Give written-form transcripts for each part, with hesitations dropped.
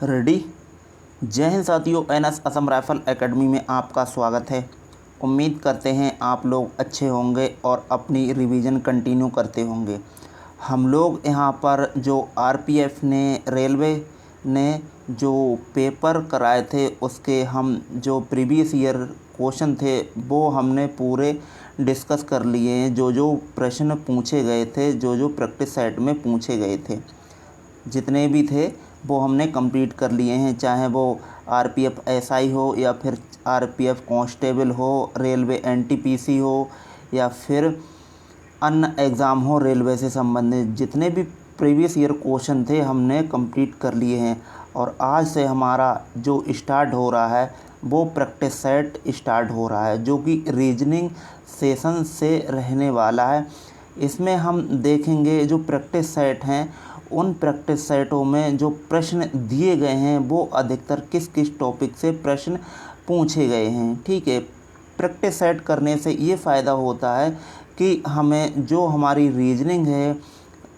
Ready. जय हिंद साथियों, NS Assam rifle academy में आपका स्वागत है। उम्मीद करते हैं आप लोग अच्छे होंगे और अपनी रिवीजन कंटिन्यू करते होंगे। हम लोग यहाँ पर जो आरपीएफ ने रेलवे ने जो पेपर कराए थे उसके हम जो प्रीवियस ईयर क्वेश्चन थे वो हमने पूरे डिस्कस कर लिए हैं। जो प्रश्न पूछे गए थे, जो प्रैक्टिस सेट में पूछे गए थे, जितने भी थे वो हमने कंप्लीट कर लिए हैं। चाहे वो आरपीएफ एसआई हो या फिर आरपीएफ कांस्टेबल हो, रेलवे एनटीपीसी हो या फिर अन्य एग्ज़ाम हो रेलवे से संबंधित, जितने भी प्रीवियस ईयर क्वेश्चन थे हमने कंप्लीट कर लिए हैं। और आज से हमारा जो स्टार्ट हो रहा है वो प्रैक्टिस सेट स्टार्ट हो रहा है, जो कि रीजनिंग सेशन से रहने वाला है। इसमें हम देखेंगे जो प्रैक्टिस सेट हैं, उन प्रैक्टिस सेटों में जो प्रश्न दिए गए हैं वो अधिकतर किस किस टॉपिक से प्रश्न पूछे गए हैं। ठीक है, प्रैक्टिस सेट करने से ये फ़ायदा होता है कि हमें जो हमारी रीजनिंग है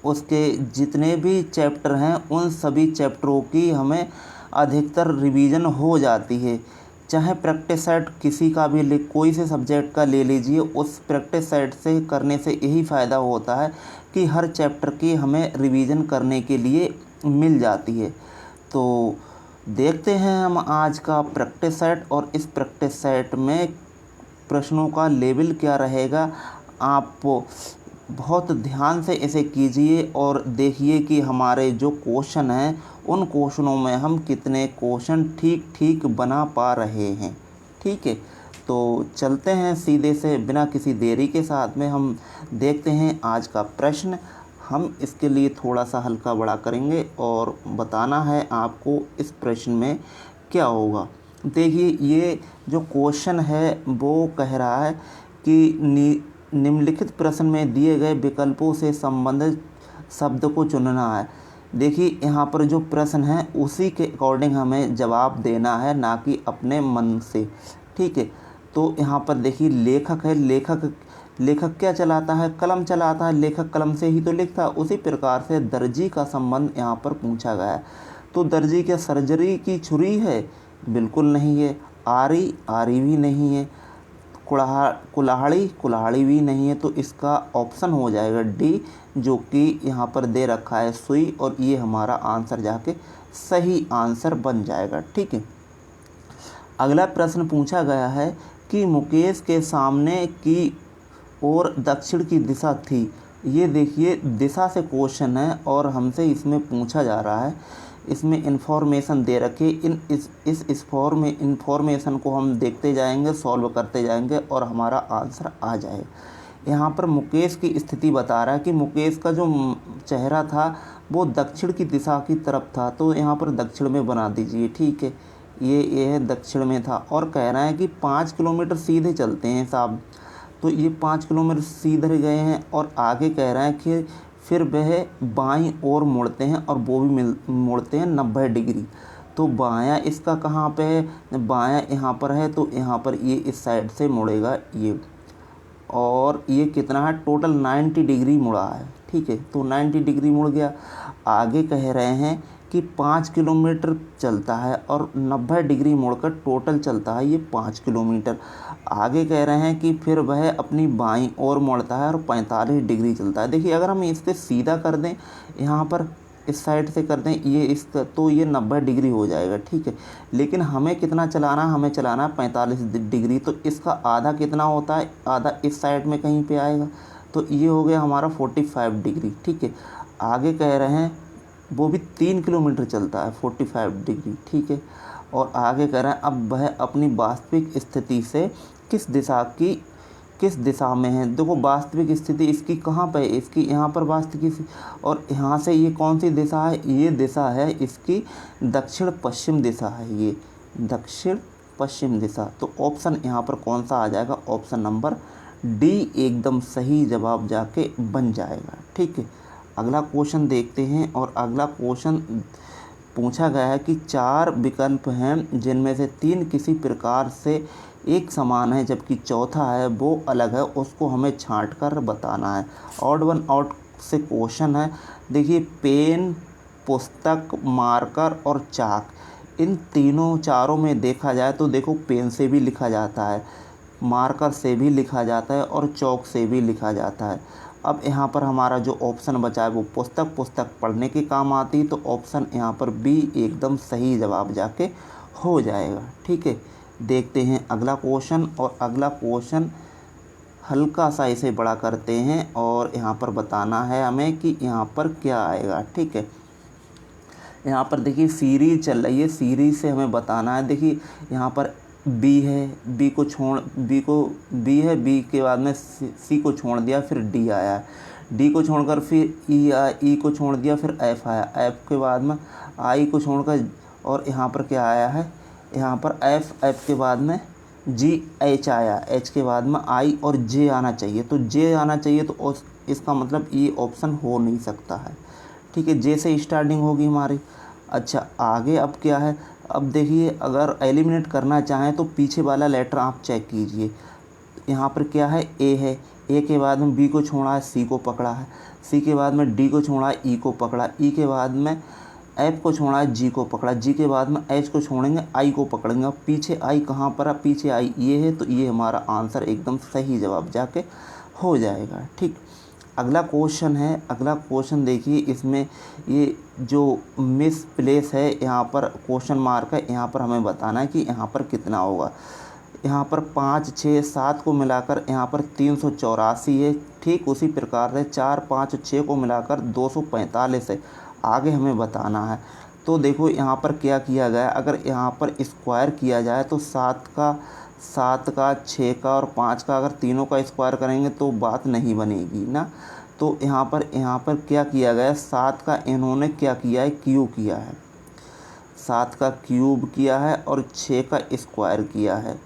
उसके जितने भी चैप्टर हैं उन सभी चैप्टरों की हमें अधिकतर रिवीजन हो जाती है। चाहे प्रैक्टिस सेट किसी का भी कोई से सब्जेक्ट का ले लीजिए, उस प्रैक्टिस सेट से करने से यही फ़ायदा होता है कि हर चैप्टर की हमें रिवीजन करने के लिए मिल जाती है। तो देखते हैं हम आज का प्रैक्टिस सेट, और इस प्रैक्टिस सेट में प्रश्नों का लेवल क्या रहेगा। आप बहुत ध्यान से इसे कीजिए और देखिए कि हमारे जो क्वेश्चन हैं उन क्वेश्चनों में हम कितने क्वेश्चन ठीक बना पा रहे हैं। ठीक है, तो चलते हैं सीधे से बिना किसी देरी के साथ में हम देखते हैं आज का प्रश्न। हम इसके लिए थोड़ा सा हल्का बड़ा करेंगे और बताना है आपको इस प्रश्न में क्या होगा। देखिए, ये जो क्वेश्चन है वो कह रहा है कि निम्नलिखित प्रश्न में दिए गए विकल्पों से संबंधित शब्द को चुनना है। देखिए, यहाँ पर जो प्रश्न है उसी के अकॉर्डिंग हमें जवाब देना है, ना कि अपने मन से। ठीक है, तो यहाँ पर देखिए लेखक है। लेखक क्या चलाता है? कलम चलाता है। लेखक कलम से ही तो लिखता है। उसी प्रकार से दर्जी का संबंध यहाँ पर पूछा गया है। तो दर्जी क्या सर्जरी की छुरी है? बिल्कुल नहीं है। आरी भी नहीं है। कुल्हाड़ी भी नहीं है। तो इसका ऑप्शन हो जाएगा डी, जो कि यहाँ पर दे रखा है सुई, और ये हमारा आंसर जाके सही आंसर बन जाएगा। ठीक है, अगला प्रश्न पूछा गया है कि मुकेश के सामने की ओर दक्षिण की दिशा थी। ये देखिए दिशा से क्वेश्चन है और हमसे इसमें पूछा जा रहा है। इसमें इंफॉर्मेशन दे रखी। इस इंफॉर्मेशन को हम देखते जाएंगे, सॉल्व करते जाएंगे और हमारा आंसर आ जाएगा। यहाँ पर मुकेश की स्थिति बता रहा है कि मुकेश का जो चेहरा था वो दक्षिण की दिशा की तरफ था, तो यहाँ पर दक्षिण में बना दीजिए। ठीक है, ये है दक्षिण में था। और कह रहा है कि 5 किलोमीटर सीधे चलते हैं साहब। तो ये 5 किलोमीटर सीधे गए हैं और आगे कह रहा है कि फिर वह बाईं ओर मुड़ते हैं, और वो भी मुड़ते हैं 90 डिग्री। तो बायां इसका कहाँ पे है? बायां यहाँ पर है, तो यहाँ पर ये इस साइड से मुड़ेगा ये। और ये कितना है? टोटल 90 डिग्री मुड़ा है। ठीक है, तो 90 डिग्री मुड़ गया। आगे कह रहे हैं कि 5 किलोमीटर चलता है और 90 डिग्री मुड़कर टोटल चलता है ये 5 किलोमीटर। आगे कह रहे हैं कि फिर वह अपनी बाईं ओर मुड़ता है और 45 डिग्री चलता है। देखिए, अगर हम इससे सीधा कर दें, यहाँ पर इस साइड से कर दें ये तो ये 90 डिग्री हो जाएगा। ठीक है, लेकिन हमें कितना चलाना है? हमें चलाना है 45 डिग्री। तो इसका आधा कितना होता है? आधा इस साइड में कहीं पे आएगा, तो ये हो गया हमारा 45 डिग्री। ठीक है, आगे कह रहे हैं वो भी 3 किलोमीटर चलता है 45 डिग्री। ठीक है, और आगे कह रहे हैं अब वह अपनी वास्तविक स्थिति से किस दिशा में है। देखो, वास्तविक स्थिति इसकी कहाँ पे है? इसकी यहाँ पर वास्तविक, और यहाँ से ये कौन सी दिशा है? ये दिशा है इसकी दक्षिण पश्चिम दिशा है, ये दक्षिण पश्चिम दिशा। तो ऑप्शन यहाँ पर कौन सा आ जाएगा? ऑप्शन नंबर डी एकदम सही जवाब जाके बन जाएगा। ठीक है, अगला क्वेश्चन देखते हैं। और अगला क्वेश्चन पूछा गया है कि 4 विकल्प हैं जिनमें से 3 किसी प्रकार से एक समान है जबकि चौथा है वो अलग है, उसको हमें छांट कर बताना है। ऑड वन आउट से क्वेश्चन है। देखिए, पेन, पुस्तक, मार्कर और चाक, इन तीनों चारों में देखा जाए तो देखो पेन से भी लिखा जाता है, मार्कर से भी लिखा जाता है और चौक से भी लिखा जाता है। अब यहाँ पर हमारा जो ऑप्शन बचा है वो पुस्तक पढ़ने के काम आती है, तो ऑप्शन यहाँ पर बी एकदम सही जवाब जाके हो जाएगा। ठीक है, देखते हैं अगला क्वेश्चन। और अगला क्वेश्चन हल्का सा इसे बड़ा करते हैं और यहाँ पर बताना है हमें कि यहाँ पर क्या आएगा। ठीक है, यहाँ पर देखिए सीरीज चल रही है, सीरीज से हमें बताना है। देखिए यहाँ पर बी है, बी के बाद में सी को छोड़ दिया, फिर डी आया, डी को छोड़कर फिर ई आया, ई को छोड़ दिया, फिर एफ आया, एफ के बाद में आई को छोड़कर, और यहाँ पर क्या आया है, यहाँ पर एफ के बाद में जी, एच आया, एच के बाद में आई और जे आना चाहिए। तो जे आना चाहिए, तो इसका मतलब ये ऑप्शन हो नहीं सकता है। ठीक है, जे से स्टार्टिंग होगी हमारी। अच्छा, आगे अब क्या है, अब देखिए अगर एलिमिनेट करना चाहें तो पीछे वाला लेटर आप चेक कीजिए। यहाँ पर क्या है, ए है, ए के बाद में बी को छोड़ा है, सी को पकड़ा है, सी के बाद में डी को छोड़ा है, ई को पकड़ा, ई के बाद में एफ को छोड़ा है, जी को पकड़ा, जी के बाद में एच को छोड़ेंगे, आई को पकड़ेंगे। पीछे आई कहाँ पर है, पीछे आई ये है, तो ये हमारा आंसर एकदम सही जवाब जाके हो जाएगा। ठीक, अगला क्वेश्चन है। अगला क्वेश्चन देखिए, इसमें ये जो मिस प्लेस है यहाँ पर क्वेश्चन मार्क है, यहाँ पर हमें बताना है कि यहाँ पर कितना होगा। यहाँ पर 5, 6, 7 को मिलाकर यहाँ पर 384 है। ठीक उसी प्रकार से 4, 5, 6 को मिलाकर 245 है। आगे हमें बताना है। तो देखो यहाँ पर क्या किया गया, अगर यहाँ पर स्क्वायर किया जाए तो 7 का, 6 का और 5 का, अगर तीनों का स्क्वायर करेंगे तो बात नहीं बनेगी ना। तो यहाँ पर क्या किया गया, 7 का इन्होंने क्या किया है, क्यूब किया है, 7 का क्यूब किया है और 6 का स्क्वायर किया है।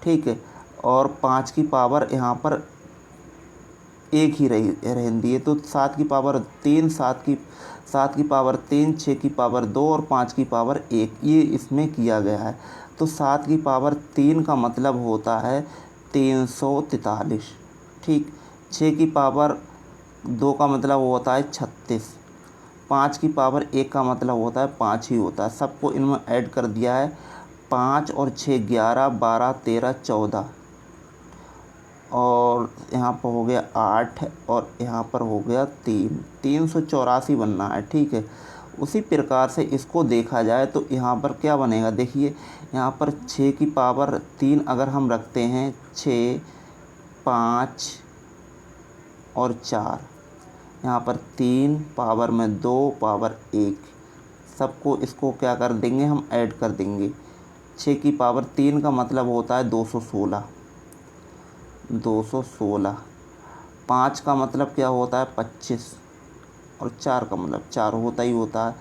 ठीक है, और 5 की पावर यहाँ पर एक ही रहती है, तो 7 की पावर 3, 7 की पावर 3, 6 की पावर 2 और 5 की पावर 1, ये इसमें किया गया है। तो 7 की पावर 3 का मतलब होता है 343। ठीक, 6 की पावर 2 का मतलब होता है 36, 5 की पावर 1 का मतलब होता है 5 ही होता है। सबको इनमें ऐड कर दिया है, 5 और 6 11, 12, 13, 14 और यहाँ पर हो गया 8 और यहाँ पर हो गया 384 बनना है। ठीक है, उसी प्रकार से इसको देखा जाए तो यहाँ पर क्या बनेगा, देखिए यहाँ पर 6 की पावर 3 अगर हम रखते हैं, 6, 5 और 4, यहाँ पर 3 पावर में 2 पावर 1, सबको इसको क्या कर देंगे, हम ऐड कर देंगे। 6 की पावर 3 का मतलब होता है 216, 5 का मतलब क्या होता है 25 और 4 का मतलब 4 होता ही होता है।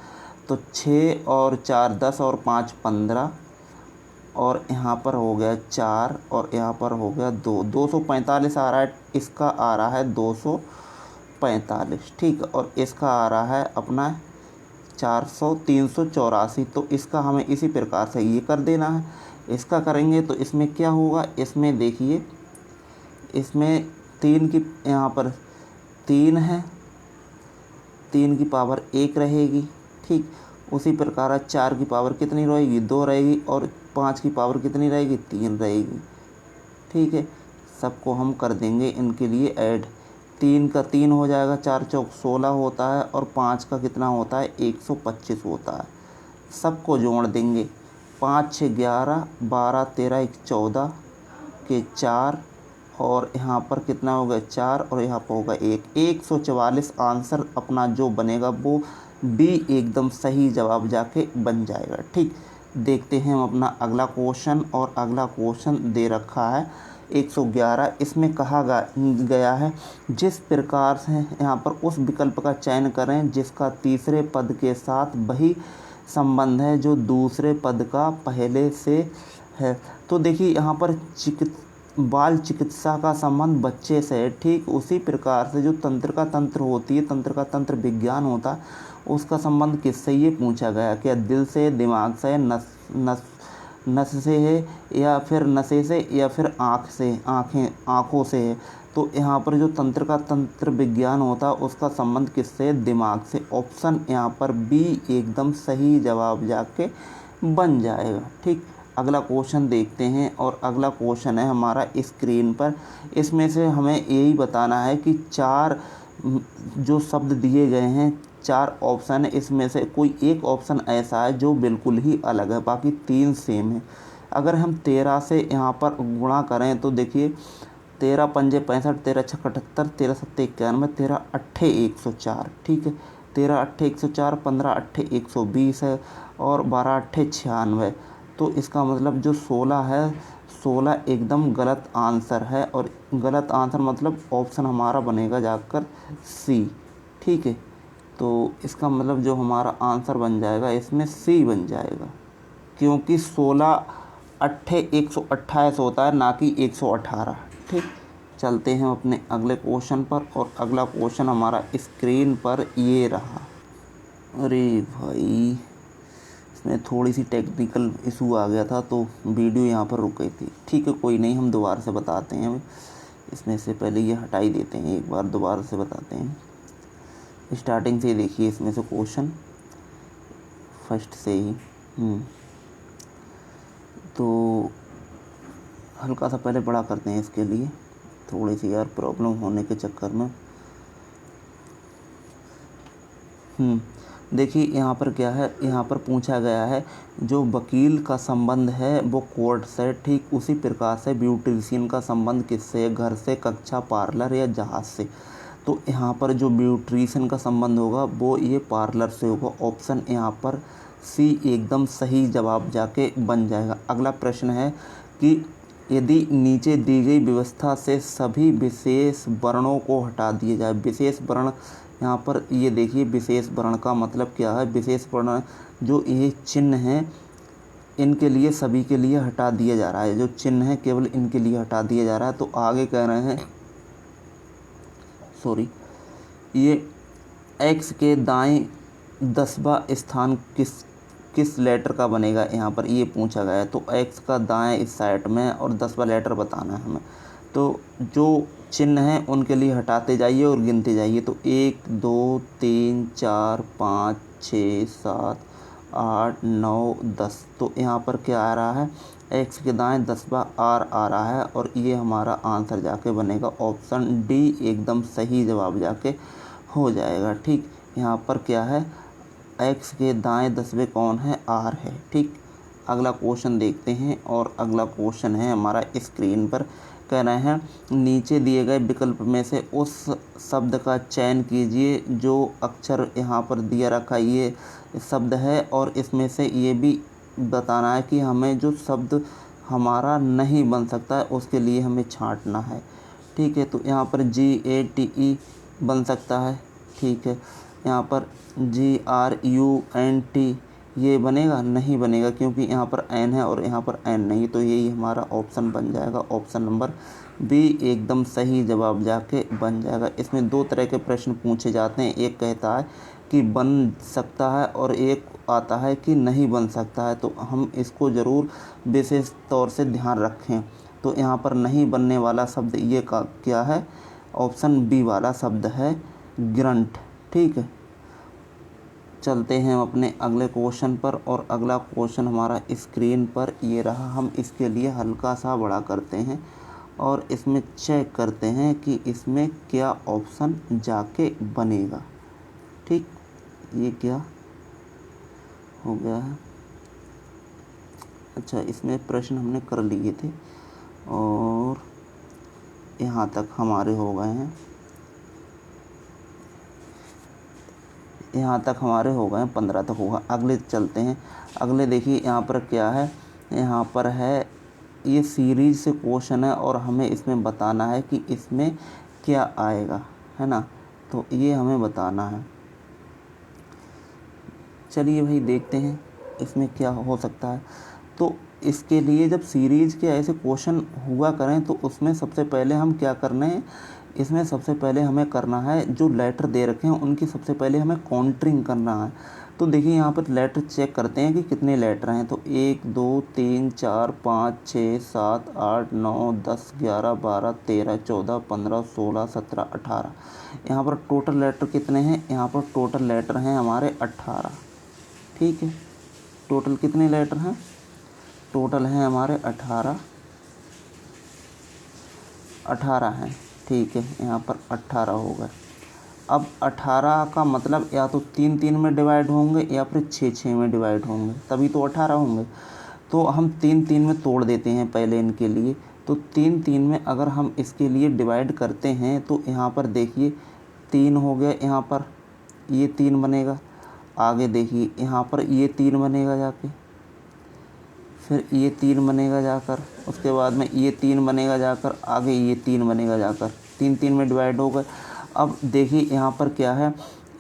तो 6 और 4 10 और 5 15 और यहाँ पर हो गया 4 और यहाँ पर हो गया 2, 245 आ रहा है, इसका आ रहा है 245। ठीक, और इसका आ रहा है अपना 384। तो इसका हमें इसी प्रकार से ये कर देना है। इसका करेंगे तो इसमें क्या होगा, इसमें देखिए, इसमें 3 की, यहाँ पर 3 है, 3 की पावर 1 रहेगी। ठीक, उसी प्रकार 4 की पावर कितनी रहेगी, 2 रहेगी और 5 की पावर कितनी रहेगी, 3 रहेगी। ठीक है, सबको हम कर देंगे इनके लिए ऐड। 3 का 3 हो जाएगा, 4 चौक 16 होता है और 5 का कितना होता है, 125 होता है। सबको जोड़ देंगे, 5, 6, 11, 12, 13, 1, 14 के 4 और यहाँ पर कितना होगा 4 और यहाँ पर होगा 1, 144 आंसर अपना जो बनेगा वो बी एकदम सही जवाब जाके बन जाएगा। ठीक, देखते हैं हम अपना अगला क्वेश्चन। और अगला क्वेश्चन दे रखा है 111। इसमें कहा गया है, जिस प्रकार से यहाँ पर उस विकल्प का चयन करें जिसका तीसरे पद के साथ वही संबंध है जो दूसरे पद का पहले से है। तो देखिए यहाँ पर बाल चिकित्सा का संबंध बच्चे से है। ठीक उसी प्रकार से जो तंत्र का तंत्र होती है, तंत्र का तंत्र विज्ञान होता है, उसका संबंध किससे ये पूछा गया, क्या दिल से, दिमाग से, नस से है या फिर नशे से या फिर आँखों से है। तो यहाँ पर जो तंत्र का तंत्र विज्ञान होता है उसका संबंध किससे? दिमाग से। ऑप्शन यहाँ पर बी एकदम सही जवाब जाके बन जाएगा। ठीक, अगला क्वेश्चन देखते हैं और अगला क्वेश्चन है हमारा स्क्रीन पर। इसमें से हमें यही बताना है कि 4 जो शब्द दिए गए हैं, 4 ऑप्शन है, इसमें से कोई एक ऑप्शन ऐसा है जो बिल्कुल ही अलग है, बाकी 3 सेम है। अगर हम 13 से यहाँ पर गुणा करें तो देखिए 13 पंजे 65, 13 छक्के 78, 13 सत्ते 91, 13 अट्ठे 104। ठीक है, 13 अट्ठे 104, 15 अट्ठे 120 है और 12 अट्ठे 96। तो इसका मतलब जो 16 है, 16 एकदम गलत आंसर है और गलत आंसर मतलब ऑप्शन हमारा बनेगा जाकर सी। ठीक है, तो इसका मतलब जो हमारा आंसर बन जाएगा इसमें सी बन जाएगा, क्योंकि 16 अट्ठे 128 होता है, ना कि 118। ठीक, चलते हैं अपने अगले क्वेश्चन पर और अगला क्वेश्चन हमारा स्क्रीन पर ये रहा। अरे भाई, इसमें थोड़ी सी टेक्निकल इशू आ गया था तो वीडियो यहाँ पर रुक गई थी। ठीक है, कोई नहीं, हम दोबारा से बताते हैं। इसमें से पहले ये हटा ही देते हैं, एक बार दोबारा से बताते हैं। स्टार्टिंग से देखिए, इसमें से क्वेश्चन फर्स्ट से ही तो हल्का सा पहले बड़ा करते हैं इसके लिए, थोड़ी सी यार प्रॉब्लम होने के चक्कर में। देखिए यहाँ पर क्या है, यहाँ पर पूछा गया है जो वकील का संबंध है वो कोर्ट से, ठीक उसी प्रकार से ब्यूटिशियन का संबंध किससे? घर से, कक्षा, पार्लर या जहाज़ से। तो यहाँ पर जो ब्यूटिशियन का संबंध होगा वो ये पार्लर से होगा। ऑप्शन यहाँ पर सी एकदम सही जवाब जाके बन जाएगा। अगला प्रश्न है कि यदि नीचे दी गई व्यवस्था से सभी विशेष वर्णों को हटा दिए जाए। विशेष वर्ण, यहाँ पर ये देखिए विशेष वर्ण का मतलब क्या है? विशेष वर्ण जो ये चिन्ह हैं इनके लिए, सभी के लिए हटा दिया जा रहा है। जो चिन्ह है केवल इनके लिए हटा दिया जा रहा है। तो आगे कह रहे हैं, सॉरी, ये एक्स के दाएं 10वां स्थान किस लेटर का बनेगा? यहाँ पर ये पूछा गया है। तो एक्स का दाएं इस साइड में और 10वां लेटर बताना है हमें। तो जो चिन्ह हैं उनके लिए हटाते जाइए और गिनते जाइए। तो 1 2 3 4 5 6 7 8 9 10। तो यहाँ पर क्या आ रहा है? एक्स के दाएं 10वां आर आ रहा है और ये हमारा आंसर जाके बनेगा ऑप्शन डी एकदम सही जवाब जाके हो जाएगा। ठीक, यहाँ पर क्या है? एक्स के दाएं 10वें कौन है? आर है। ठीक, अगला क्वेश्चन देखते हैं और अगला क्वेश्चन है हमारा स्क्रीन पर। कह रहे हैं नीचे दिए गए विकल्प में से उस शब्द का चयन कीजिए जो अक्षर यहाँ पर दिया रखा ये शब्द है और इसमें से ये भी बताना है कि हमें जो शब्द हमारा नहीं बन सकता है उसके लिए हमें छांटना है। ठीक है, तो यहाँ पर GATE बन सकता है। ठीक है, यहाँ पर GRUNT ये बनेगा? नहीं बनेगा, क्योंकि यहाँ पर एन है और यहाँ पर एन नहीं। तो यही हमारा ऑप्शन बन जाएगा, ऑप्शन नंबर बी एकदम सही जवाब जाके बन जाएगा। इसमें 2 तरह के प्रश्न पूछे जाते हैं, एक कहता है कि बन सकता है और एक आता है कि नहीं बन सकता है। तो हम इसको ज़रूर विशेष तौर से ध्यान रखें। तो यहाँ पर नहीं बनने वाला शब्द ये का क्या है? ऑप्शन बी वाला शब्द है ग्रंट। ठीक है, चलते हैं अपने अगले क्वेश्चन पर और अगला क्वेश्चन हमारा स्क्रीन पर ये रहा। हम इसके लिए हल्का सा बड़ा करते हैं और इसमें चेक करते हैं कि इसमें क्या ऑप्शन जाके बनेगा। ठीक, ये क्या हो गया है? अच्छा, इसमें प्रश्न हमने कर लिए थे और यहाँ तक हमारे हो गए हैं, यहाँ तक हमारे हो गए हैं, 15 तक होगा। अगले चलते हैं। अगले देखिए यहाँ पर क्या है? यहाँ पर है ये सीरीज से क्वेश्चन है और हमें इसमें बताना है कि इसमें क्या आएगा, है ना? तो ये हमें बताना है। चलिए भाई देखते हैं इसमें क्या हो सकता है। तो इसके लिए जब सीरीज़ के ऐसे क्वेश्चन हुआ करें तो उसमें सबसे पहले हम क्या करना है? इसमें सबसे पहले हमें करना है जो लेटर दे रखे हैं उनकी सबसे पहले हमें काउंटरिंग करना है। तो देखिए यहाँ पर लेटर चेक करते हैं कि कितने लेटर हैं। तो 1 2 3 4 5 6 7 8 9 10 11 12 13 14 15 16 17 18। यहाँ पर टोटल लेटर कितने हैं? यहाँ पर टोटल लेटर हैं हमारे 18। ठीक है, टोटल कितने लेटर हैं? टोटल हैं हमारे 18 हैं। ठीक है, यहाँ पर 18 हो गए। अब 18 का मतलब या तो 3 3 में डिवाइड होंगे या फिर 6 6 में डिवाइड होंगे, तभी तो 18 होंगे। तो हम 3 3 में तोड़ देते हैं पहले इनके लिए। तो 3 3 में अगर हम इसके लिए डिवाइड करते हैं तो यहाँ पर देखिए 3 हो गया, यहाँ पर ये 3 बनेगा। आगे देखिए यहाँ पर ये 3 बनेगा जाके, फिर ये 3 बनेगा जाकर, उसके बाद में ये 3 बनेगा जाकर, आगे ये 3 बनेगा जाकर। 3 3 में डिवाइड हो गए। अब देखिए यहाँ पर क्या है,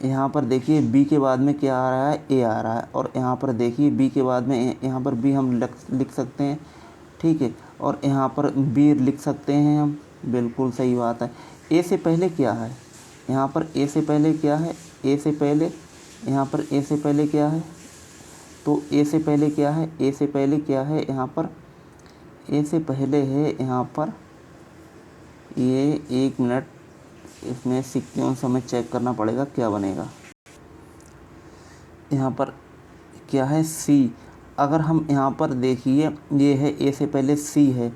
यहाँ पर देखिए b के बाद में क्या आ रहा है? a आ रहा है। और यहाँ पर देखिए b के बाद में यहाँ पर b हम लिख सकते हैं। ठीक है, और यहाँ पर b लिख सकते हैं हम, बिल्कुल सही बात है। a से पहले क्या है? यहाँ पर a से पहले क्या है? a से पहले यहाँ पर a से पहले क्या है? तो a से पहले क्या है? a से पहले क्या है? यहाँ पर a से पहले है यहाँ पर ये, 1 मिनट, इसमें सीक्वेंस हमें चेक करना पड़ेगा क्या बनेगा। यहाँ पर क्या है? C। अगर हम यहाँ पर देखिए ये है a से पहले C है,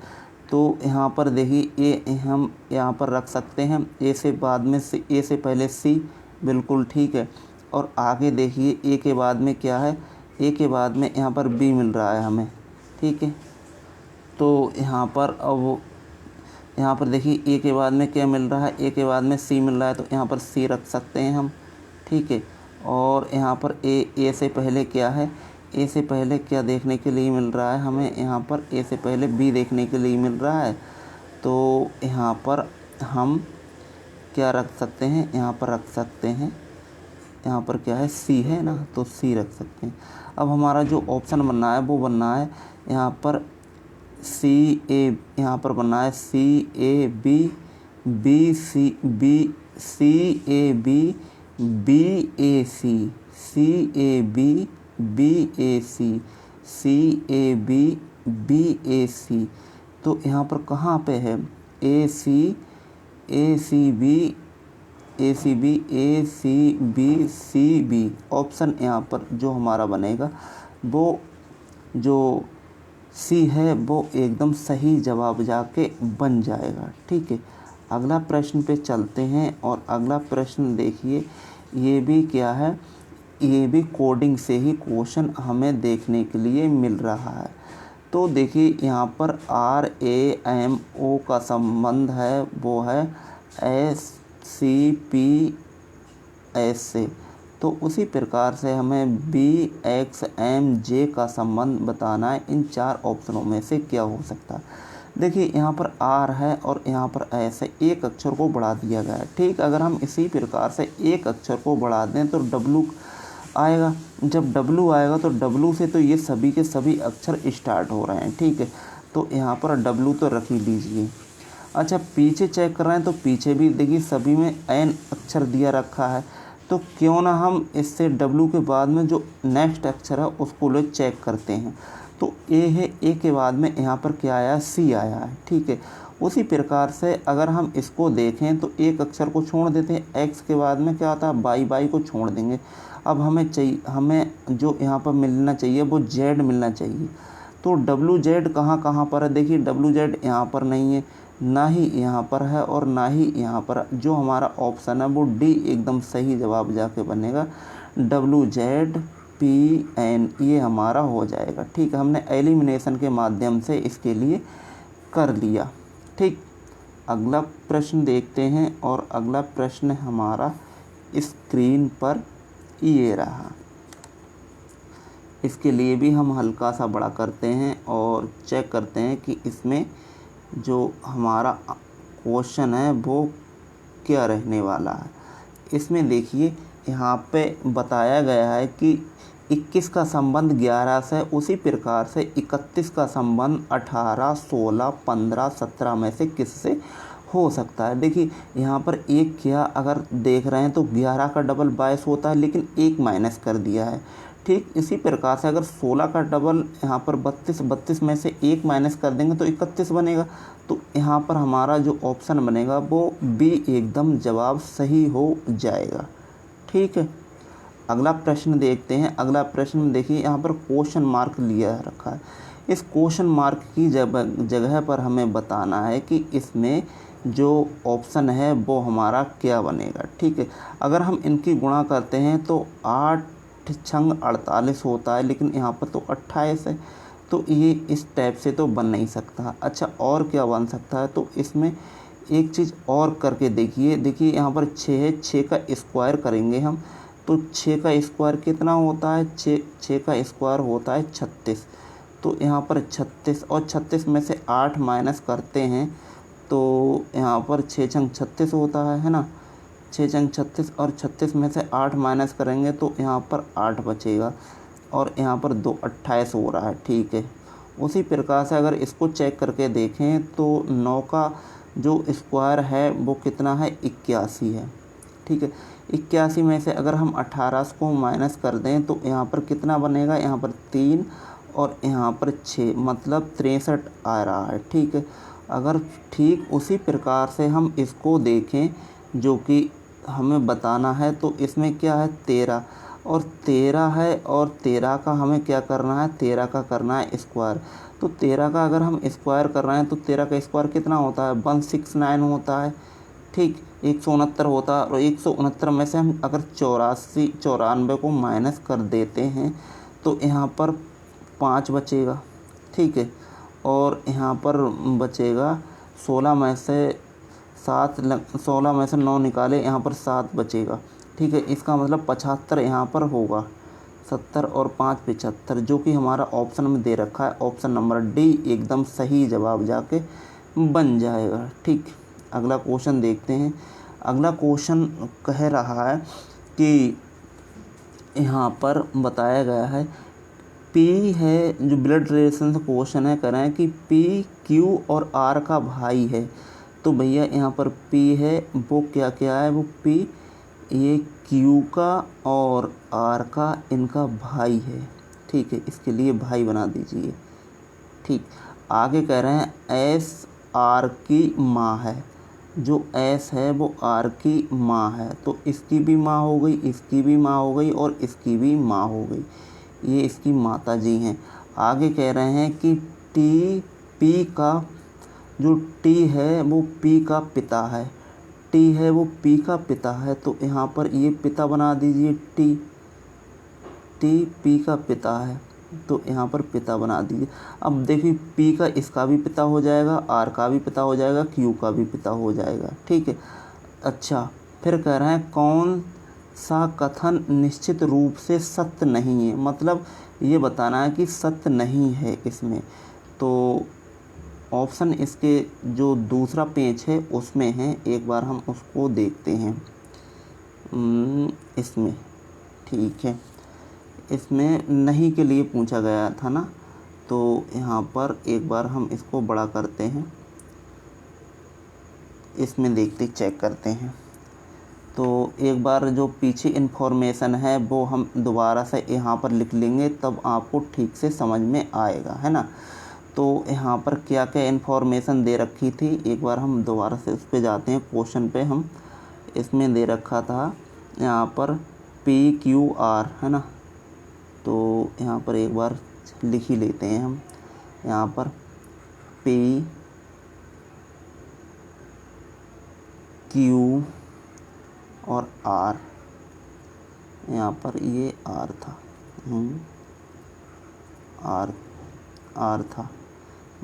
तो यहाँ पर देखिए a हम यहाँ पर रख सकते हैं, a से बाद में a से पहले C, बिल्कुल ठीक है। और आगे देखिए a के बाद में क्या है? a के बाद में यहाँ पर b मिल रहा है हमें। ठीक है, तो यहाँ पर अब यहाँ पर देखिए a के बाद में क्या मिल रहा है? a के बाद में c मिल रहा है, तो यहाँ पर c रख सकते हैं हम। ठीक है, और यहाँ पर a से पहले क्या है? a से पहले क्या देखने के लिए मिल रहा है हमें? यहाँ पर a से पहले b देखने के लिए मिल रहा है। तो यहाँ पर हम क्या रख सकते हैं? यहाँ पर रख सकते हैं, यहाँ पर क्या है? c है ना, तो c रख सकते हैं। अब हमारा जो ऑप्शन बनना है वो बनना है यहाँ पर यहाँ पर बनना है CAB BAC। तो यहाँ पर कहाँ पे है? ACB ऑप्शन यहाँ पर जो हमारा बनेगा वो जो C है वो एकदम सही जवाब जाके बन जाएगा। ठीक है, अगला प्रश्न पे चलते हैं। और अगला प्रश्न देखिए, ये भी क्या है? ये भी कोडिंग से ही क्वेश्चन हमें देखने के लिए मिल रहा है। तो देखिए यहाँ पर RAMO का संबंध है वो है SCPS से। तो उसी प्रकार से हमें BXMJ का संबंध बताना है। इन 4 ऑप्शनों में से क्या हो सकता है? देखिए यहाँ पर R है और यहाँ पर S है, एक अक्षर को बढ़ा दिया गया है। ठीक, अगर हम इसी प्रकार से एक अक्षर को बढ़ा दें तो W आएगा। जब W आएगा तो W से तो ये सभी के सभी अक्षर स्टार्ट हो रहे हैं। ठीक है, तो यहाँ पर W तो रख ही लीजिए। अच्छा, पीछे चेक कर रहे हैं तो पीछे भी देखिए सभी में N अक्षर दिया रखा है। तो क्यों ना हम इससे W के बाद में जो नेक्स्ट अक्षर है उसको लोग चेक करते हैं। तो A है, A के बाद में यहाँ पर क्या आया? C आया है। ठीक है, उसी प्रकार से अगर हम इसको देखें तो एक अक्षर को छोड़ देते हैं, X के बाद में क्या आता है? Y को छोड़ देंगे। अब हमें जो यहाँ पर मिलना चाहिए वो Z मिलना चाहिए। तो WZ कहाँ पर है? देखिए WZ यहाँ पर नहीं है, ना ही यहाँ पर है और ना ही यहाँ पर। जो हमारा ऑप्शन है वो D एकदम सही जवाब जाके बनेगा, WZPN ये हमारा हो जाएगा। ठीक है, हमने एलिमिनेशन के माध्यम से इसके लिए कर लिया। ठीक, अगला प्रश्न देखते हैं। और अगला प्रश्न हमारा स्क्रीन पर ये रहा। इसके लिए भी हम हल्का सा बड़ा करते हैं और चेक करते हैं कि इसमें जो हमारा क्वेश्चन है वो क्या रहने वाला है। इसमें देखिए यहाँ पे बताया गया है कि 21 का संबंध 11 से, उसी प्रकार से 31 का संबंध 18, 16, 15, 17 में से किससे हो सकता है। देखिए यहाँ पर एक क्या अगर देख रहे हैं तो 11 का डबल 22 होता है, लेकिन एक माइनस कर दिया है। ठीक इसी प्रकार से अगर 16 का डबल यहाँ पर 32, 32 में से एक माइनस कर देंगे तो 31 बनेगा। तो यहाँ पर हमारा जो ऑप्शन बनेगा वो बी एकदम जवाब सही हो जाएगा। ठीक है, अगला प्रश्न देखते हैं। अगला प्रश्न देखिए, यहाँ पर क्वेश्चन मार्क लिया रखा है। इस क्वेश्चन मार्क की जगह पर हमें बताना है कि इसमें जो ऑप्शन है वो हमारा क्या बनेगा। ठीक है, अगर हम इनकी गुणा करते हैं तो 8 छंग 48 होता है, लेकिन यहाँ पर तो 28 है, तो ये इस टाइप से तो बन नहीं सकता। अच्छा, और क्या बन सकता है, तो इसमें एक चीज़ और करके देखिए यहाँ पर 6 है, 6 का स्क्वायर करेंगे हम, तो 6 का स्क्वायर कितना होता है, 6 का स्क्वायर होता है 36। तो यहाँ पर 36 और 36 में से 8 माइनस करते हैं तो यहाँ पर 6 छंग 36 होता है ना, 6 छंग 36 और 36 में से 8 माइनस करेंगे तो यहाँ पर 8 बचेगा और यहाँ पर 2 28 हो रहा है। ठीक है, उसी प्रकार से अगर इसको चेक करके देखें तो 9 का जो स्क्वायर है वो कितना है, 81 है। ठीक है, 81 में से अगर हम 18 को माइनस कर दें तो यहाँ पर कितना बनेगा, यहाँ पर 3 और यहाँ पर 6, मतलब 63 आ रहा है। ठीक है, अगर ठीक उसी प्रकार से हम इसको देखें जो कि हमें बताना है, तो इसमें क्या है 13 और 13 है, और 13 का हमें क्या करना है, 13 का करना है स्क्वायर। तो 13 का अगर हम स्क्वायर कर रहे हैं तो 13 का स्क्वायर कितना होता है, 169 होता है। ठीक, 169 होता है, और 169 में से हम अगर 94 को माइनस कर देते हैं तो यहाँ पर 5 बचेगा। ठीक है, और यहाँ पर बचेगा 16 में से 16 में से 9 निकाले, यहाँ पर 7 बचेगा। ठीक है, इसका मतलब 75 यहाँ पर होगा, 70 और 5 75, जो कि हमारा ऑप्शन में दे रखा है। ऑप्शन नंबर डी एकदम सही जवाब जाके बन जाएगा। ठीक, अगला क्वेश्चन देखते हैं। अगला क्वेश्चन कह रहा है कि यहाँ पर बताया गया है पी है, जो ब्लड रिलेशन से क्वेश्चन है, कह रहे हैं कि पी क्यू और आर का भाई है। तो भैया यहाँ पर पी है वो क्या क्या है, वो पी ये क्यू का और आर का इनका भाई है। ठीक है, इसके लिए भाई बना दीजिए। ठीक, आगे कह रहे हैं एस आर की माँ है, जो एस है वो आर की माँ है, तो इसकी भी माँ हो गई, इसकी भी माँ हो गई और इसकी भी माँ हो गई, ये इसकी माता जी हैं। आगे कह रहे हैं कि टी पी का, जो टी है वो पी का पिता है, टी है वो पी का पिता है, तो यहाँ पर ये पिता बना दीजिए, टी टी पी का पिता है, तो यहाँ पर पिता बना दीजिए। अब देखिए पी का इसका भी पिता हो जाएगा, आर का भी पिता हो जाएगा, क्यू का भी पिता हो जाएगा। ठीक है, अच्छा फिर कह रहे हैं कौन सा कथन निश्चित रूप से सत्य नहीं है, मतलब ये बताना है कि सत्य नहीं है इसमें। तो ऑप्शन इसके जो दूसरा पेज है उसमें है, एक बार हम उसको देखते हैं। इसमें ठीक है, इसमें नहीं के लिए पूछा गया था ना, तो यहाँ पर एक बार हम इसको बड़ा करते हैं, इसमें देखते चेक करते हैं। तो एक बार जो पीछे इन्फॉर्मेशन है वो हम दोबारा से यहाँ पर लिख लेंगे, तब आपको ठीक से समझ में आएगा, है ना। तो यहाँ पर क्या क्या इन्फॉर्मेशन दे रखी थी, एक बार हम दोबारा से उस पर जाते हैं। क्वेश्चन पे हम इसमें दे रखा था यहाँ पर पी क्यू आर, है ना, तो यहाँ पर एक बार लिख ही लेते हैं हम। यहाँ पर पी क्यू और आर, यहाँ पर ये आर था, आर था,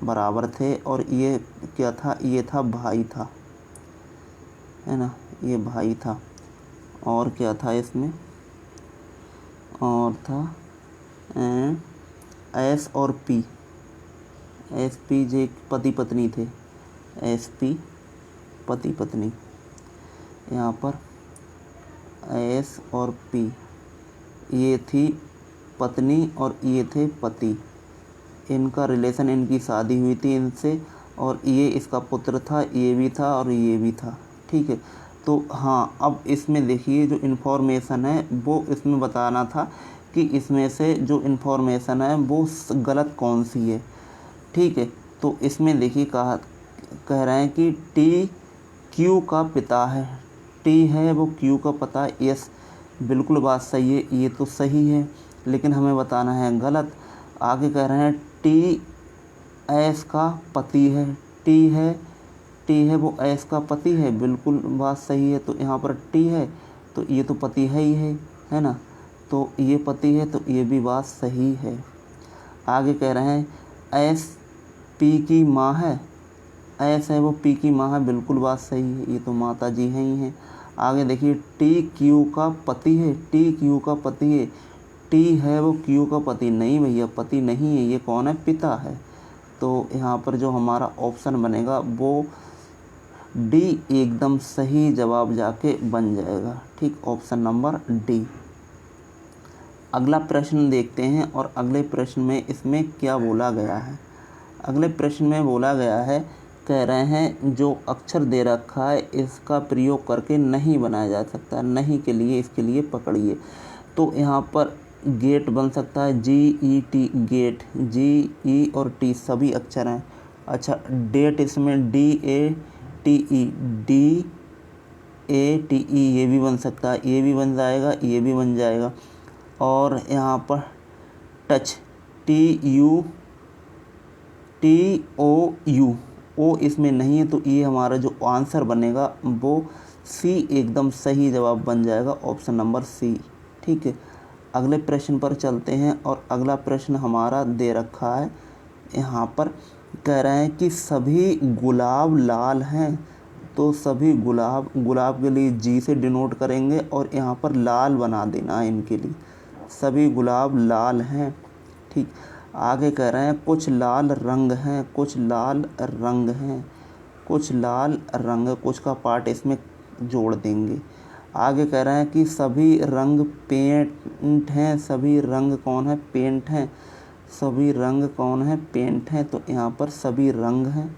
बराबर थे, और ये क्या था, ये था भाई था, है ना, ये भाई था। और क्या था इसमें, और था एस और पी, एस पी जे पति पत्नी थे, एस पी पति पत्नी, यहाँ पर एस और पी ये थी पत्नी और ये थे पति, इनका रिलेशन, इनकी शादी हुई थी इनसे, और ये इसका पुत्र था, ये भी था और ये भी था, ठीक है। तो हाँ, अब इसमें देखिए जो इन्फॉर्मेशन है वो इसमें बताना था कि इसमें से जो इन्फॉर्मेशन है वो गलत कौन सी है, ठीक है। तो इसमें देखिए कह रहे हैं कि टी क्यू का पिता है, टी है वो क्यू का पता है। यस, बिल्कुल बात सही है, ये तो सही है, लेकिन हमें बताना है गलत। आगे कह रहे हैं टी एस का पति है, टी है वो एस का पति है, बिल्कुल बात सही है। तो यहाँ पर टी है तो ये तो पति है ही है ना, तो ये पति है, तो ये भी बात सही है। आगे कह रहे हैं एस पी की माँ है, एस है वो पी की माँ है, बिल्कुल बात सही है, ये तो माता जी हैं ही हैं। आगे देखिए टी क्यू का पति है, टी क्यू का पति है, टी है वो क्यू का पति नहीं भैया, पति नहीं है, ये कौन है, पिता है। तो यहाँ पर जो हमारा ऑप्शन बनेगा वो डी एकदम सही जवाब जाके बन जाएगा, ठीक, ऑप्शन नंबर डी। अगला प्रश्न देखते हैं और अगले प्रश्न में इसमें क्या बोला गया है। अगले प्रश्न में बोला गया है, कह रहे हैं जो अक्षर दे रखा है इसका प्रयोग करके नहीं बनाया जा सकता, नहीं के लिए इसके लिए पकड़िए। तो यहाँ पर गेट बन सकता है, GET गेट, GE और T सभी अक्षर हैं। अच्छा, डेट इसमें DATE, DATE ये भी बन सकता है, ये भी बन जाएगा, ये भी बन जाएगा। और यहाँ पर टच TOU, ओ इसमें नहीं है, तो ये हमारा जो आंसर बनेगा वो सी एकदम सही जवाब बन जाएगा, ऑप्शन नंबर सी, ठीक है। अगले प्रश्न पर चलते हैं और अगला प्रश्न हमारा दे रखा है, यहाँ पर कह रहे हैं कि सभी गुलाब लाल हैं। तो सभी गुलाब के लिए जी से डिनोट करेंगे और यहाँ पर लाल बना देना है इनके लिए, सभी गुलाब लाल हैं, ठीक। आगे कह रहे हैं कुछ लाल रंग हैं, कुछ लाल रंग हैं, कुछ लाल रंग, कुछ का पार्ट इसमें जोड़ देंगे। आगे कह रहे हैं कि सभी रंग पेंट हैं, सभी रंग कौन है, पेंट हैं, सभी रंग कौन है, पेंट हैं। तो यहाँ पर सभी रंग हैं,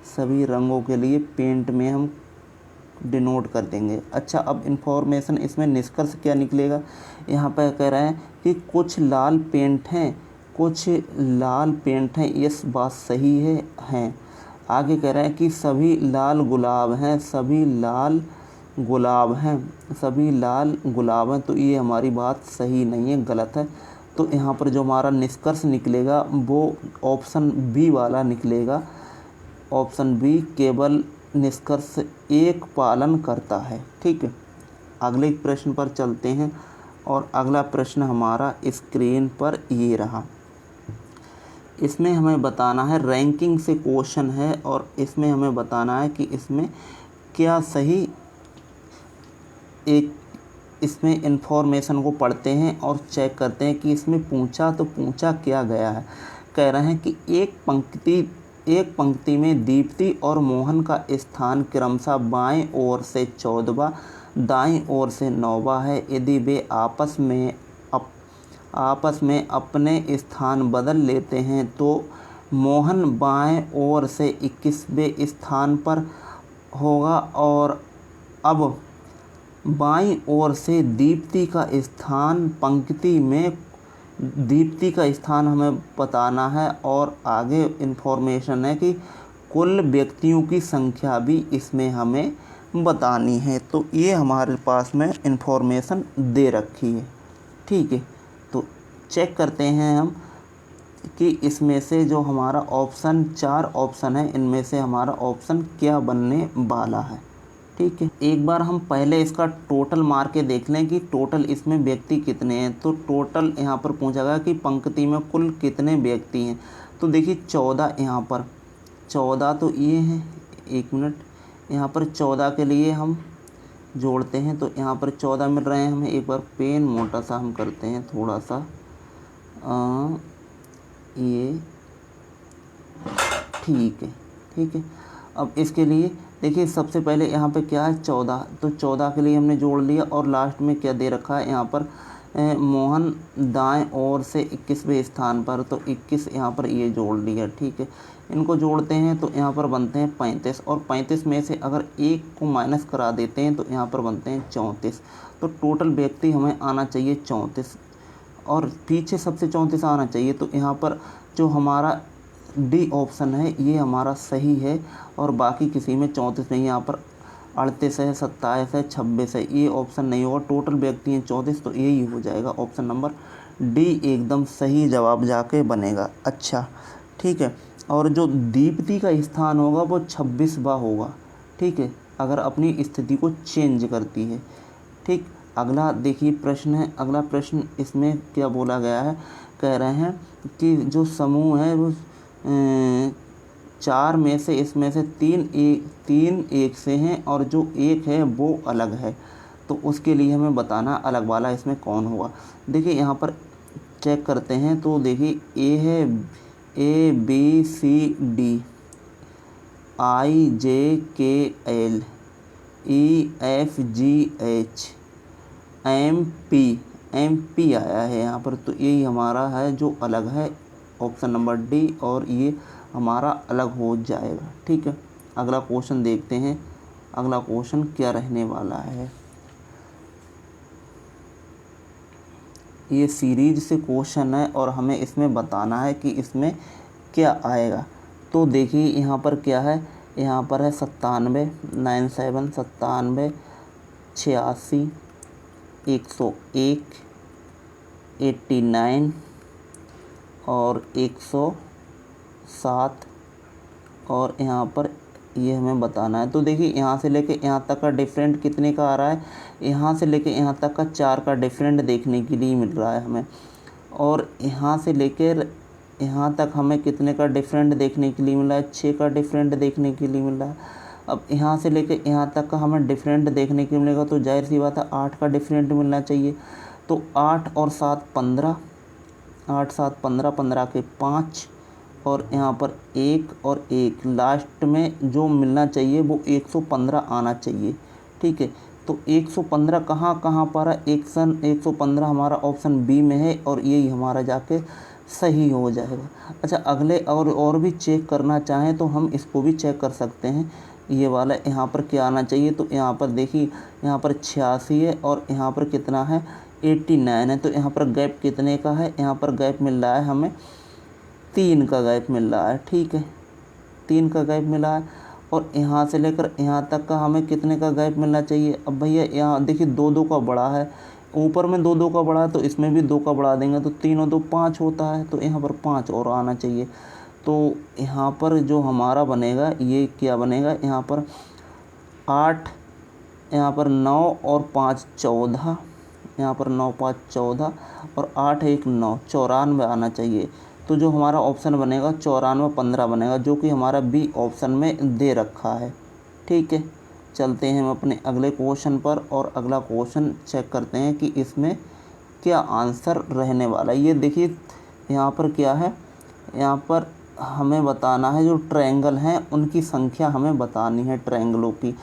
सभी रंगों के लिए पेंट में हम डिनोट कर देंगे। अच्छा, अब इन्फॉर्मेशन इसमें निष्कर्ष क्या निकलेगा, यहाँ पर कह रहे हैं कि कुछ लाल पेंट हैं, कुछ लाल पेंट हैं, ये बात सही है, हैं। आगे कह रहे हैं कि सभी लाल गुलाब हैं, सभी लाल गुलाब हैं, सभी लाल गुलाब हैं, तो ये हमारी बात सही नहीं है, गलत है। तो यहाँ पर जो हमारा निष्कर्ष निकलेगा वो ऑप्शन बी वाला निकलेगा, ऑप्शन बी केवल निष्कर्ष एक पालन करता है, ठीक है। अगले प्रश्न पर चलते हैं और अगला प्रश्न हमारा स्क्रीन पर ये रहा। इसमें हमें बताना है, रैंकिंग से क्वेश्चन है और इसमें हमें बताना है कि इसमें क्या सही, एक इसमें इन्फॉर्मेशन को पढ़ते हैं और चेक करते हैं कि इसमें पूछा क्या गया है। कह रहे हैं कि एक पंक्ति में दीप्ति और मोहन का स्थान क्रमशः बाएं ओर से 14वां, दाईं ओर से 9वां है। यदि वे आपस में अपने स्थान बदल लेते हैं तो मोहन बाएं ओर से 21वें स्थान पर होगा और अब बाईं ओर से दीप्ति का स्थान, पंक्ति में दीप्ति का स्थान हमें बताना है और आगे इन्फॉर्मेशन है कि कुल व्यक्तियों की संख्या भी इसमें हमें बतानी है। तो ये हमारे पास में इन्फॉर्मेशन दे रखी है, ठीक है। तो चेक करते हैं हम कि इसमें से जो हमारा ऑप्शन 4 ऑप्शन है, इनमें से हमारा ऑप्शन क्या बनने वाला है, ठीक है। एक बार हम पहले इसका टोटल मार के देख लें कि टोटल इसमें व्यक्ति कितने हैं। तो टोटल यहाँ पर पूछा गया कि पंक्ति में कुल कितने व्यक्ति हैं। तो देखिए 14 यहाँ पर 14 तो ये हैं, एक मिनट, यहाँ पर 14 के लिए हम जोड़ते हैं तो यहाँ पर 14 मिल रहे हैं हमें। एक बार पेन मोटा सा हम करते हैं थोड़ा सा, ये ठीक है। अब इसके लिए देखिए सबसे पहले यहाँ पे क्या है 14, तो 14 के लिए हमने जोड़ लिया और लास्ट में क्या दे रखा है यहाँ पर मोहन दाएं ओर से 21वें स्थान पर, तो 21 यहाँ पर ये जोड़ लिया, ठीक है। इनको जोड़ते हैं तो यहाँ पर बनते हैं 35, और 35 में से अगर एक को माइनस करा देते हैं तो यहाँ पर बनते हैं 34। तो टोटल व्यक्ति हमें आना चाहिए 34, और पीछे सबसे 34 आना चाहिए। तो यहाँ पर जो हमारा डी ऑप्शन है ये हमारा सही है, और बाकी किसी में 34 नहीं, यहाँ पर 38 है, 27 है, 26 है, ये ऑप्शन नहीं होगा। टोटल व्यक्ति हैं 34, तो यही हो जाएगा ऑप्शन नंबर डी एकदम सही जवाब जाके बनेगा। अच्छा ठीक है, और जो दीप्ति का स्थान होगा वो 26वां होगा। ठीक है, अगर अपनी स्थिति को चेंज करती है। ठीक, अगला देखिए प्रश्न है। अगला प्रश्न इसमें क्या बोला गया है, कह रहे हैं कि जो समूह है वो 4 में से इसमें से 3 एक से हैं और जो एक है वो अलग है। तो उसके लिए हमें बताना अलग वाला इसमें कौन होगा। देखिए यहाँ पर चेक करते हैं तो देखिए ए है, A B C D, I J K L, E F G H, M P आया है यहाँ पर। तो यही हमारा है जो अलग है, ऑप्शन नंबर डी, और ये हमारा अलग हो जाएगा। ठीक है, अगला क्वेश्चन देखते हैं। अगला क्वेश्चन क्या रहने वाला है, ये सीरीज से क्वेश्चन है और हमें इसमें बताना है कि इसमें क्या आएगा। तो देखिए यहाँ पर क्या है, यहाँ पर है 97, 97, 97, 86, 101, 89 और 107, और यहाँ पर ये हमें बताना है। तो देखिए यहाँ से लेके यहाँ तक का डिफरेंट कितने का आ रहा है, यहाँ से लेके यहाँ तक का 4 का डिफरेंट देखने के लिए मिल रहा है हमें, और यहाँ से लेकर यहाँ तक हमें कितने का डिफरेंट देखने के लिए मिला है, 6 का डिफरेंट देखने के लिए मिल रहा है। अब यहाँ से लेकर यहाँ तक का हमें डिफरेंट देखने के लिए मिलेगा, तो जाहिर सी बात है 8 का डिफरेंट मिलना चाहिए। तो 8 और 7 15, 8 7 15, 15 के 5, और यहाँ पर 1 और 1, लास्ट में जो मिलना चाहिए वो 115 आना चाहिए। ठीक है, तो 115 कहाँ पर है, 115 हमारा ऑप्शन बी में है, और यही हमारा जाके सही हो जाएगा। अच्छा, अगले और भी चेक करना चाहें तो हम इसको भी चेक कर सकते हैं। ये वाला यहाँ पर क्या आना चाहिए, तो यहाँ पर देखिए यहाँ पर 86 है और यहाँ पर कितना है 89 है। तो यहाँ पर गैप कितने का है, यहाँ पर गैप मिल रहा है हमें 3 का गैप मिल रहा है। ठीक है, 3 का गैप मिला है, और यहाँ से लेकर यहाँ तक का हमें कितने का गैप मिलना चाहिए। अब भैया यहाँ देखिए 2 का बड़ा है, ऊपर में 2 का बड़ा है, तो इसमें भी 2 का बढ़ा देंगे तो 3 और 2 5 होता है। तो यहाँ पर 5 और आना चाहिए। तो यहाँ पर जो हमारा बनेगा ये क्या बनेगा, यहाँ पर 8, यहाँ पर 9 और 5 14, यहाँ पर 9 5 14 और 8 1 9, 94 आना चाहिए। तो जो हमारा ऑप्शन बनेगा 94 15 बनेगा, जो कि हमारा बी ऑप्शन में दे रखा है। ठीक है, चलते हैं हम अपने अगले क्वेश्चन पर, और अगला क्वेश्चन चेक करते हैं कि इसमें क्या आंसर रहने वाला है। ये देखिए यहाँ पर क्या है, यहाँ पर हमें बताना है जो ट्रायंगल हैं उनकी संख्या हमें बतानी है, ट्रायंगलों की।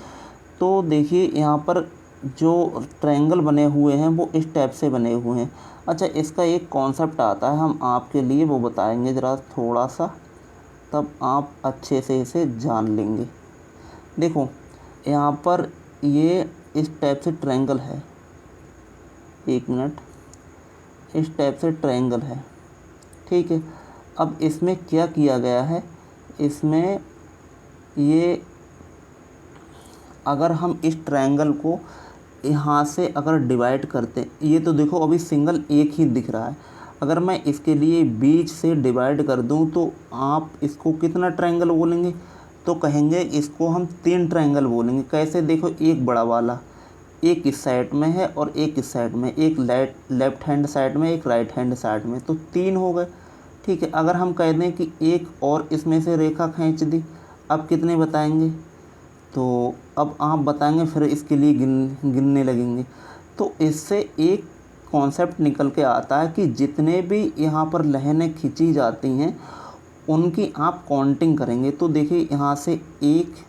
तो देखिए यहाँ पर जो ट्रायंगल बने हुए हैं वो इस टाइप से बने हुए हैं। अच्छा, इसका एक कॉन्सेप्ट आता है, हम आपके लिए वो बताएंगे ज़रा थोड़ा सा, तब आप अच्छे से इसे जान लेंगे। देखो यहाँ पर ये इस टाइप से ट्रायंगल है, 1 मिनट, इस टाइप से ट्रायंगल है। ठीक है, अब इसमें क्या किया गया है, इसमें ये अगर हम इस ट्रायंगल को यहाँ से अगर डिवाइड करते, ये तो देखो अभी सिंगल एक ही दिख रहा है, अगर मैं इसके लिए बीच से डिवाइड कर दूँ तो आप इसको कितना ट्रायंगल बोलेंगे, तो कहेंगे इसको हम 3 ट्रायंगल बोलेंगे। कैसे, देखो एक बड़ा वाला एक इस साइड में है और एक इस साइड में, एक लेफ्ट हैंड साइड में, एक राइट हैंड साइड में, तो 3 हो गए। ठीक है, अगर हम कह दें कि एक और इसमें से रेखा खींच दी, अब कितने बताएंगे, तो अब आप बताएंगे फिर इसके लिए गिनने लगेंगे। तो इससे एक कॉन्सेप्ट निकल के आता है कि जितने भी यहाँ पर लाइनें खींची जाती हैं उनकी आप काउंटिंग करेंगे। तो देखिए यहाँ से 1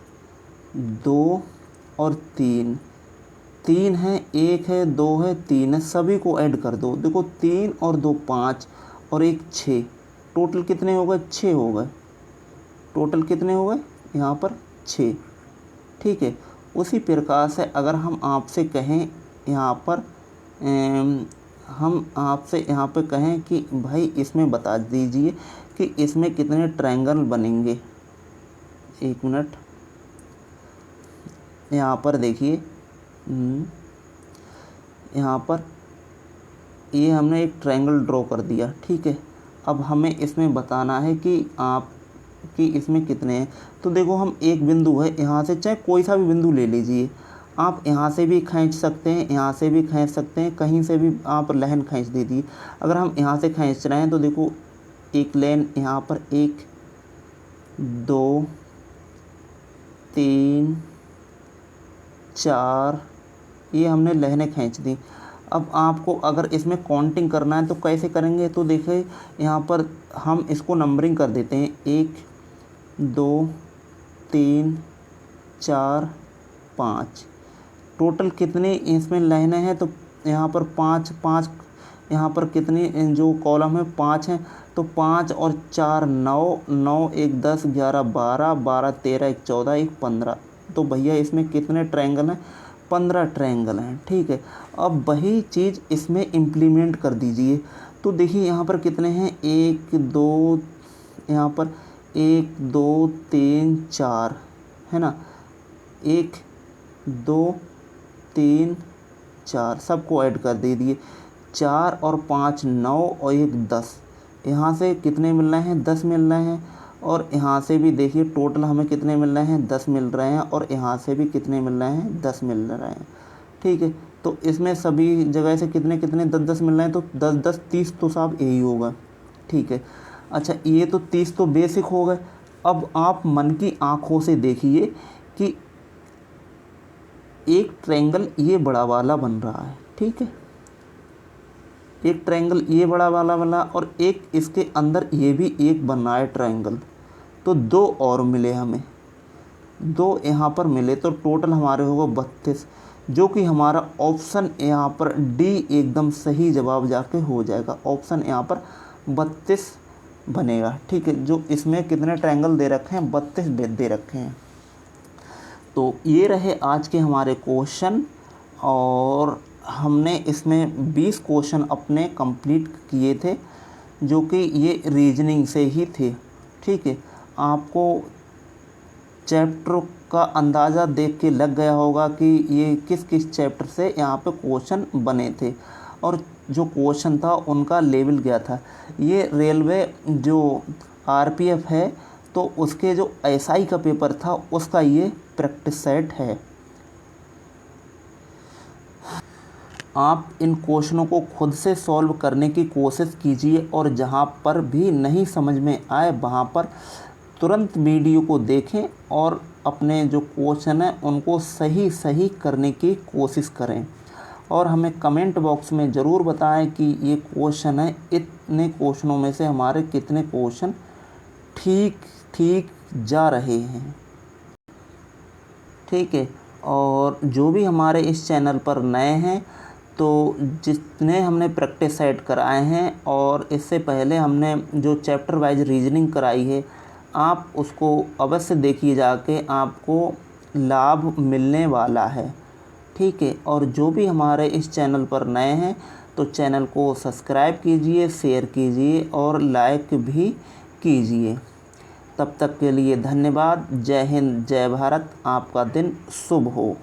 2 और 3 है, 1 है, 2 है, 3 है, सभी को ऐड कर दो। देखो 3 और 2 5 और 1 6, टोटल कितने हो गए, 6 हो गए। टोटल कितने हो गए यहाँ पर 6। ठीक है, उसी प्रकार से अगर हम आपसे कहें यहाँ पर हम आपसे यहाँ पे कहें कि भाई इसमें बता दीजिए कि इसमें कितने ट्रायंगल बनेंगे। एक मिनट, यहाँ पर देखिए, यहाँ पर ये हमने एक ट्रायंगल ड्रॉ कर दिया। ठीक है, अब हमें इसमें बताना है कि इसमें कितने हैं। तो देखो, हम एक बिंदु है यहाँ से, चाहे कोई सा भी बिंदु ले लीजिए, आप यहाँ से भी खींच सकते हैं, यहाँ से भी खींच सकते हैं, कहीं से भी आप लाइन खींच दीजिए। अगर हम यहाँ से खींच रहे हैं तो देखो एक लाइन यहाँ पर 1 2 3 4, ये हमने लाइनें खींच दी। अब आपको अगर इसमें काउंटिंग करना है तो कैसे करेंगे, तो देखिए यहाँ पर हम इसको नंबरिंग कर देते हैं। 1 2 3 4 5, टोटल कितने इसमें लाइनें हैं, तो यहाँ पर 5 5, यहाँ पर कितनी जो कॉलम है 5 हैं, तो 5 और 4 9 9 1 10 11 12 12 13 1 14 1 15। तो भैया इसमें कितने ट्रायंगल हैं, 15 ट्रायंगल हैं। ठीक है, अब वही चीज़ इसमें इम्प्लीमेंट कर दीजिए। तो देखिए यहाँ पर कितने हैं, 1 2, यहाँ पर 1 2 3 4 है ना, 1 2 3 4 सबको ऐड कर दे दिए। 4 और 5 9 और 1 10, यहाँ से कितने मिल रहे हैं, 10 मिल रहे हैं। और यहाँ से भी देखिए टोटल हमें कितने मिल रहे हैं, 10 मिल रहे हैं। और यहाँ से भी कितने मिल रहे हैं, 10 मिल रहे हैं। ठीक है, तो इसमें सभी जगह से कितने कितने 10 10 मिल रहे हैं, तो 10 10 30 तो साहब यही होगा। ठीक है, अच्छा ये तो 30 तो बेसिक हो गए। अब आप मन की आँखों से देखिए कि एक ट्रायंगल ये बड़ा वाला बन रहा है। ठीक है, एक ट्रायंगल ये बड़ा वाला बना और एक इसके अंदर ये भी एक बन रहा है ट्रायंगल। तो 2 और मिले हमें, 2 यहाँ पर मिले, तो टोटल हमारे होगा 32, जो कि हमारा ऑप्शन यहाँ पर डी एकदम सही जवाब जाके हो जाएगा। ऑप्शन यहाँ पर 32 बनेगा। ठीक है, जो इसमें कितने ट्रायंगल दे रखे हैं, 32 दे रखे हैं। तो ये रहे आज के हमारे क्वेश्चन, और हमने इसमें 20 क्वेश्चन अपने कंप्लीट किए थे, जो कि ये रीजनिंग से ही थे। ठीक है, आपको चैप्टर का अंदाज़ा देख के लग गया होगा कि ये किस किस चैप्टर से यहाँ पे क्वेश्चन बने थे और जो क्वेश्चन था उनका लेवल क्या था। ये रेलवे जो आरपीएफ है तो उसके जो एसआई का पेपर था उसका ये प्रैक्टिस सेट है। आप इन क्वेश्चनों को खुद से सॉल्व करने की कोशिश कीजिए और जहाँ पर भी नहीं समझ में आए वहाँ पर तुरंत वीडियो को देखें और अपने जो क्वेश्चन हैं उनको सही करने की कोशिश करें। और हमें कमेंट बॉक्स में ज़रूर बताएं कि ये क्वेश्चन है, इतने क्वेश्चनों में से हमारे कितने क्वेश्चन ठीक जा रहे हैं। ठीक है, और जो भी हमारे इस चैनल पर नए हैं तो जितने हमने प्रैक्टिस सेट कराए हैं और इससे पहले हमने जो चैप्टर वाइज रीजनिंग कराई है, आप उसको अवश्य देखिए जाके, आपको लाभ मिलने वाला है। ठीक है, और जो भी हमारे इस चैनल पर नए हैं तो चैनल को सब्सक्राइब कीजिए, शेयर कीजिए और लाइक भी कीजिए। तब तक के लिए धन्यवाद। जय हिंद, जय भारत। आपका दिन शुभ हो।